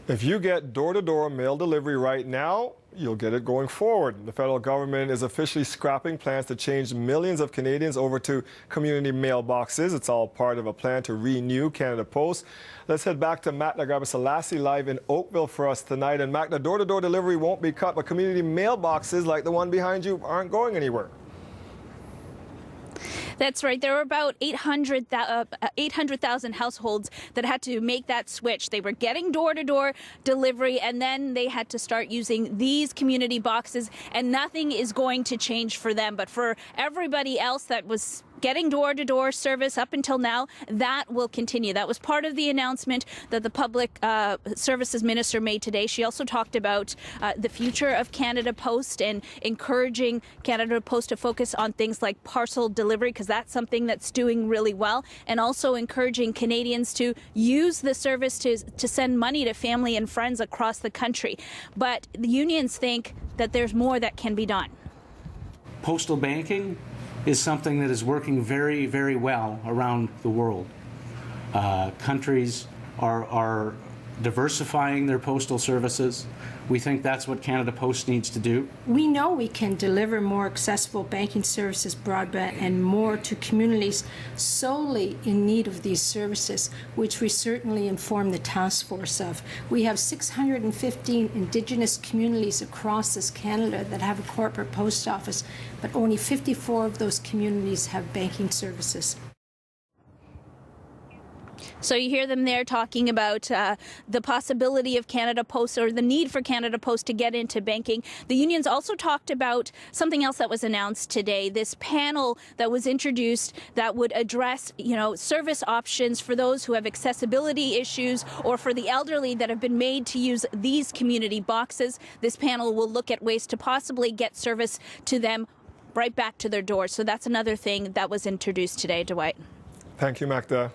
If you get door-to-door mail delivery right now, you'll get it going forward. The federal government is officially scrapping plans to change millions of Canadians over to community mailboxes. It's all part of a plan to renew Canada Post. Let's head back to Matt Selassie live in Oakville for us tonight. And Matt, the door-to-door delivery won't be cut, but community mailboxes like the one behind you aren't going anywhere. That's right. There were about 800,000 households that had to make that switch. They were getting door-to-door delivery, and then they had to start using these community boxes, and nothing is going to change for them. But for everybody else that was getting door-to-door service up until now, that will continue. That was part of the announcement that the Public Services Minister made today. She also talked about the future of Canada Post and encouraging Canada Post to focus on things like parcel delivery, because that's something that's doing really well, and also encouraging Canadians to use the service to send money to family and friends across the country. But the unions think that there's more that can be done. Postal banking is something that is working very, very well around the world. Countries are diversifying their postal services. We think that's what Canada Post needs to do. We know we can deliver more accessible banking services, broadband, and more to communities solely in need of these services, which we certainly inform the task force of. We have 615 Indigenous communities across this Canada that have a corporate post office, but only 54 of those communities have banking services. So you hear them there talking about the possibility of Canada Post, or the need for Canada Post to get into banking. The unions also talked about something else that was announced today, this panel that was introduced that would address, service options for those who have accessibility issues or for the elderly that have been made to use these community boxes. This panel will look at ways to possibly get service to them right back to their doors. So that's another thing that was introduced today, Dwight. Thank you, Magda.